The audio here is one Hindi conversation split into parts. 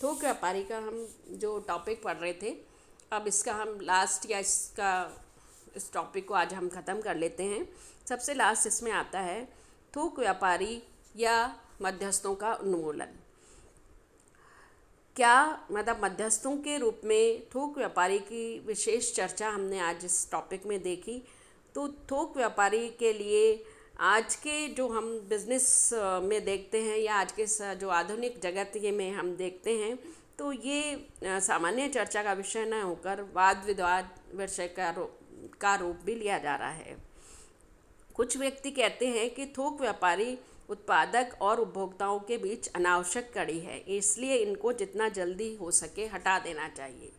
थोक व्यापारी का हम जो टॉपिक पढ़ रहे थे, अब इसका हम लास्ट या इस टॉपिक को आज हम ख़त्म कर लेते हैं। सबसे लास्ट इसमें आता है थोक व्यापारी या मध्यस्थों का उन्मूलन। क्या मतलब मध्यस्थों के रूप में थोक व्यापारी की विशेष चर्चा हमने आज इस टॉपिक में देखी। तो थोक व्यापारी के लिए आज के जो हम बिज़नेस में देखते हैं या आज के जो आधुनिक जगत के में हम देखते हैं, तो ये सामान्य चर्चा का विषय न होकर वाद विवाद विषय का रूप भी लिया जा रहा है। कुछ व्यक्ति कहते हैं कि थोक व्यापारी उत्पादक और उपभोक्ताओं के बीच अनावश्यक कड़ी है, इसलिए इनको जितना जल्दी हो सके हटा देना चाहिए।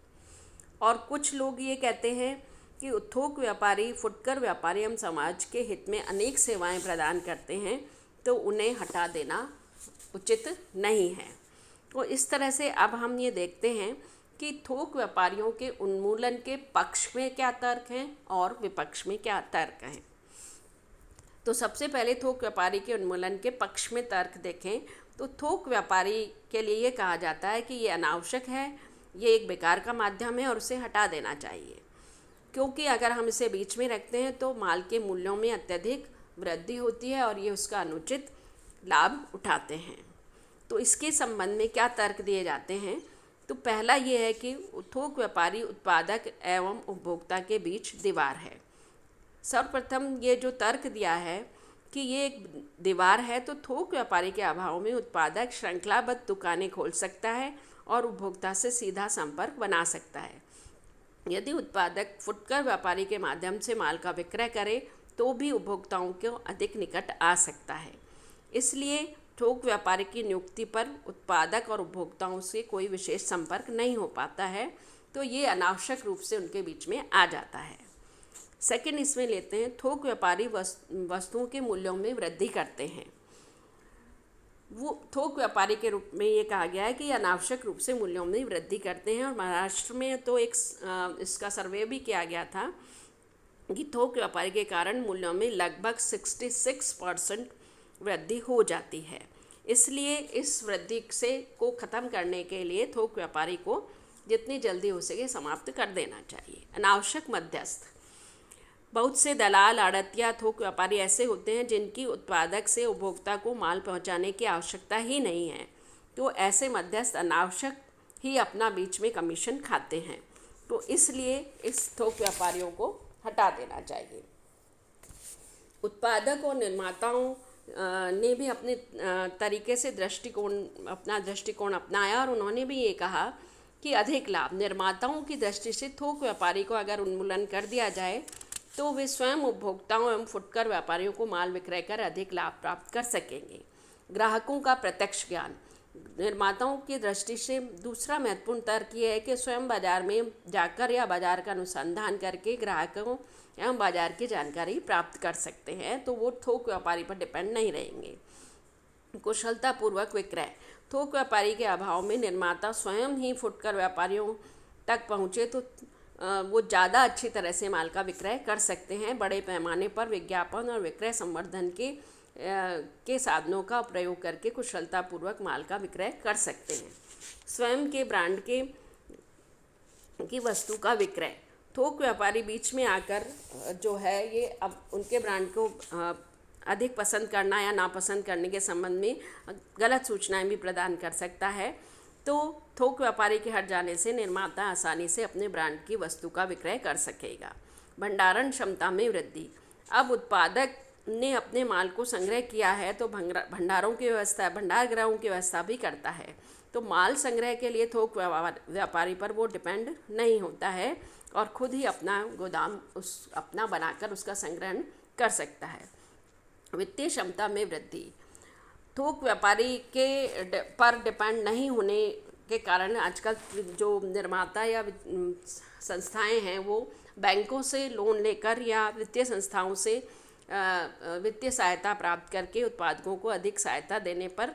और कुछ लोग ये कहते हैं कि थोक व्यापारी फुटकर व्यापारी एवं समाज के हित में अनेक सेवाएं प्रदान करते हैं, तो उन्हें हटा देना उचित नहीं है। तो इस तरह से अब हम ये देखते हैं कि थोक व्यापारियों के उन्मूलन के पक्ष में क्या तर्क हैं और विपक्ष में क्या तर्क हैं। तो सबसे पहले थोक व्यापारी के उन्मूलन के पक्ष में तर्क देखें तो थोक व्यापारी के लिए ये कहा जाता है कि ये अनावश्यक है, ये एक बेकार का माध्यम है और उसे हटा देना चाहिए, क्योंकि अगर हम इसे बीच में रखते हैं तो माल के मूल्यों में अत्यधिक वृद्धि होती है और ये उसका अनुचित लाभ उठाते हैं। तो इसके संबंध में क्या तर्क दिए जाते हैं, तो पहला ये है कि थोक व्यापारी उत्पादक एवं उपभोक्ता के बीच दीवार है। सर्वप्रथम ये जो तर्क दिया है कि ये एक दीवार है, तो थोक व्यापारी के अभाव में उत्पादक श्रृंखलाबद्ध दुकानें खोल सकता है और उपभोक्ता से सीधा संपर्क बना सकता है। यदि उत्पादक फुटकर व्यापारी के माध्यम से माल का विक्रय करे तो भी उपभोक्ताओं को अधिक निकट आ सकता है। इसलिए थोक व्यापारी की नियुक्ति पर उत्पादक और उपभोक्ताओं से कोई विशेष संपर्क नहीं हो पाता है, तो ये अनावश्यक रूप से उनके बीच में आ जाता है। सेकंड इसमें लेते हैं थोक व्यापारी वस्तुओं के मूल्यों में वृद्धि करते हैं। वो थोक व्यापारी के रूप में ये कहा गया है कि अनावश्यक रूप से मूल्यों में वृद्धि करते हैं। और महाराष्ट्र में तो एक इसका सर्वे भी किया गया था कि थोक व्यापारी के कारण मूल्यों में लगभग 66% वृद्धि हो जाती है। इसलिए इस वृद्धि को ख़त्म करने के लिए थोक व्यापारी को जितनी जल्दी हो सके समाप्त कर देना चाहिए। अनावश्यक मध्यस्थ, बहुत से दलाल आड़तिया थोक व्यापारी ऐसे होते हैं जिनकी उत्पादक से उपभोक्ता को माल पहुंचाने की आवश्यकता ही नहीं है, तो ऐसे मध्यस्थ अनावश्यक ही अपना बीच में कमीशन खाते हैं। तो इसलिए इस थोक व्यापारियों को हटा देना चाहिए। उत्पादक और निर्माताओं ने भी अपने तरीके से अपना दृष्टिकोण अपनाया और उन्होंने भी ये कहा कि अधिक लाभ निर्माताओं की दृष्टि से थोक व्यापारी को अगर उन्मूलन कर दिया जाए तो वे स्वयं उपभोक्ताओं एवं फुटकर व्यापारियों को माल विक्रय कर अधिक लाभ प्राप्त कर सकेंगे। ग्राहकों का प्रत्यक्ष ज्ञान, निर्माताओं की दृष्टि से दूसरा महत्वपूर्ण तर्क ये है कि स्वयं बाजार में जाकर या बाजार का अनुसंधान करके ग्राहकों एवं बाजार की जानकारी प्राप्त कर सकते हैं, तो वो थोक व्यापारी पर डिपेंड नहीं रहेंगे। कुशलतापूर्वक विक्रय, थोक व्यापारी के अभाव में निर्माता स्वयं ही फुटकर व्यापारियों तक पहुँचे तो वो ज़्यादा अच्छी तरह से माल का विक्रय कर सकते हैं। बड़े पैमाने पर विज्ञापन और विक्रय संवर्धन के साधनों का प्रयोग करके कुशलतापूर्वक माल का विक्रय कर सकते हैं। स्वयं के ब्रांड की वस्तु का विक्रय, थोक व्यापारी बीच में आकर जो है ये अब उनके ब्रांड को अधिक पसंद करना या नापसंद करने के संबंध में गलत सूचनाएं भी प्रदान कर सकता है। तो थोक व्यापारी के हट जाने से निर्माता आसानी से अपने ब्रांड की वस्तु का विक्रय कर सकेगा। भंडारण क्षमता में वृद्धि, अब उत्पादक ने अपने माल को संग्रह किया है तो भंडारों की व्यवस्था, भंडार गृहों की व्यवस्था भी करता है। तो माल संग्रह के लिए थोक व्यापारी पर वो डिपेंड नहीं होता है और खुद ही अपना गोदाम अपना बनाकर उसका संग्रहण कर सकता है। वित्तीय क्षमता में वृद्धि, थोक व्यापारी के पर डिपेंड नहीं होने के कारण आजकल जो निर्माता या संस्थाएं हैं वो बैंकों से लोन लेकर या वित्तीय संस्थाओं से वित्तीय सहायता प्राप्त करके उत्पादकों को अधिक सहायता देने पर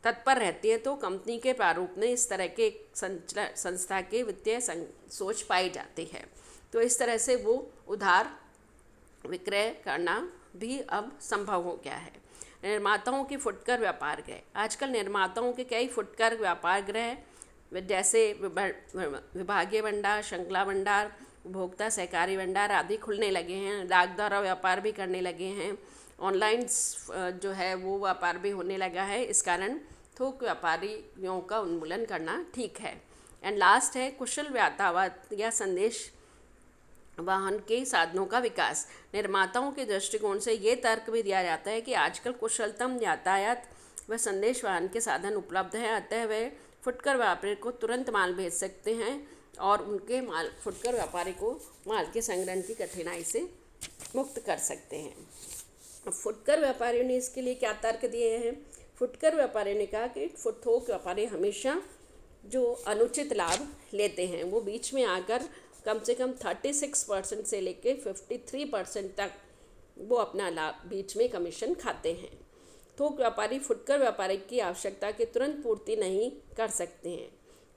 तत्पर रहती है। तो कंपनी के प्रारूप में इस तरह के संस्था के वित्तीय सोच पाई जाती है। तो इस तरह से वो उधार विक्रय करना भी अब संभव हो गया है। निर्माताओं की फुटकर व्यापार गृह। आजकल निर्माताओं के कई फुटकर व्यापार गृह जैसे विभागीय भंडार, श्रृंखला भंडार, उपभोक्ता सहकारी भंडार आदि खुलने लगे हैं। डाक द्वारा व्यापार भी करने लगे हैं। ऑनलाइन जो है वो व्यापार भी होने लगा है। इस कारण थोक व्यापारियों का उन्मूलन करना ठीक है। एंड लास्ट है कुशल यातायात या संदेश वाहन के साधनों का विकास। निर्माताओं के दृष्टिकोण से ये तर्क भी दिया जाता है कि आजकल कुशलतम यातायात व संदेश वाहन के साधन उपलब्ध हैं, अतः वे फुटकर व्यापारी को तुरंत माल भेज सकते हैं और उनके माल फुटकर व्यापारी को माल के संग्रहण की कठिनाई से मुक्त कर सकते हैं। अब फुटकर व्यापारियों ने इसके लिए क्या तर्क दिए हैं? फुटकर व्यापारी ने कहा कि थोक व्यापारी हमेशा जो अनुचित लाभ लेते हैं वो बीच में आकर कम से कम 36% से लेकर 53% तक वो अपना लाभ बीच में कमीशन खाते हैं। थोक व्यापारी फुटकर व्यापारी की आवश्यकता की तुरंत पूर्ति नहीं कर सकते हैं।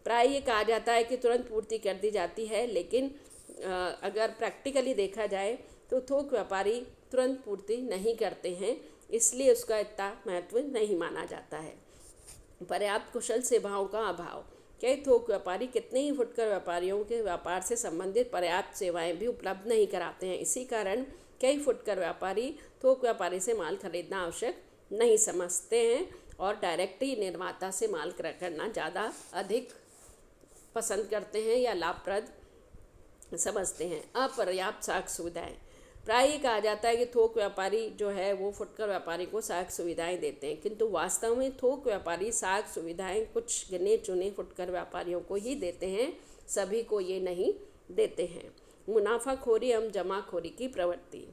प्राय ये कहा जाता है कि तुरंत पूर्ति कर दी जाती है, लेकिन अगर प्रैक्टिकली देखा जाए तो थोक व्यापारी तुरंत पूर्ति नहीं करते हैं, इसलिए उसका इतना महत्व नहीं माना जाता है। पर्याप्त कुशल सेवाओं का अभाव। कई थोक व्यापारी कितने ही फुटकर व्यापारियों के व्यापार से संबंधित पर्याप्त सेवाएं भी उपलब्ध नहीं कराते हैं। इसी कारण कई फुटकर व्यापारी थोक व्यापारी से माल खरीदना आवश्यक नहीं समझते हैं और डायरेक्ट ही निर्माता से माल क्रय करना ज़्यादा अधिक पसंद करते हैं या लाभप्रद समझते हैं। अपर्याप्त साख सुविधाएं। प्राय ये कहा जाता है कि थोक व्यापारी जो है वो फुटकर व्यापारी को साख सुविधाएं देते हैं, किंतु वास्तव में थोक व्यापारी साख सुविधाएं कुछ गिने चुने फुटकर व्यापारियों को ही देते हैं, सभी को ये नहीं देते हैं। मुनाफाखोरी एवं जमाखोरी की प्रवृत्ति।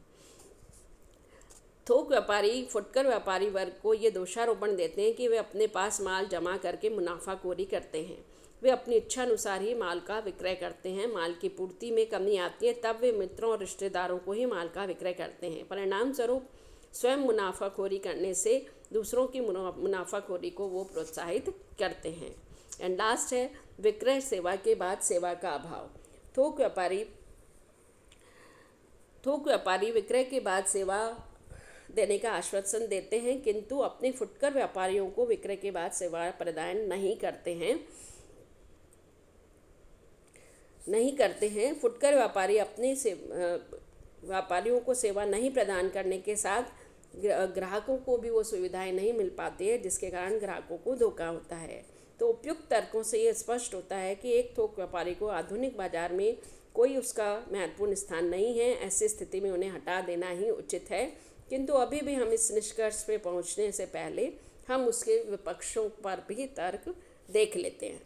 थोक व्यापारी फुटकर व्यापारी वर्ग को ये दोषारोपण देते हैं कि वे अपने पास माल जमा करके मुनाफाखोरी करते हैं। वे अपनी इच्छा अनुसार ही माल का विक्रय करते हैं। माल की पूर्ति में कमी आती है तब वे मित्रों और रिश्तेदारों को ही माल का विक्रय करते हैं। परिणाम स्वरूप स्वयं मुनाफाखोरी करने से दूसरों की मुनाफाखोरी को वो प्रोत्साहित करते हैं। एंड लास्ट है विक्रय सेवा के बाद सेवा का अभाव। थोक व्यापारी विक्रय के बाद सेवा देने का आश्वासन देते हैं, किंतु अपने फुटकर व्यापारियों को विक्रय के बाद सेवा प्रदान नहीं करते हैं। फुटकर व्यापारी अपने से व्यापारियों को सेवा नहीं प्रदान करने के साथ ग्राहकों को भी वो सुविधाएं नहीं मिल पाती है, जिसके कारण ग्राहकों को धोखा होता है। तो उपयुक्त तर्कों से ये स्पष्ट होता है कि एक थोक व्यापारी को आधुनिक बाजार में कोई उसका महत्वपूर्ण स्थान नहीं है। ऐसी स्थिति में उन्हें हटा देना ही उचित है, किंतु अभी भी हम इस निष्कर्ष पे पहुंचने से पहले हम उसके विपक्षों पर भी तर्क देख लेते हैं।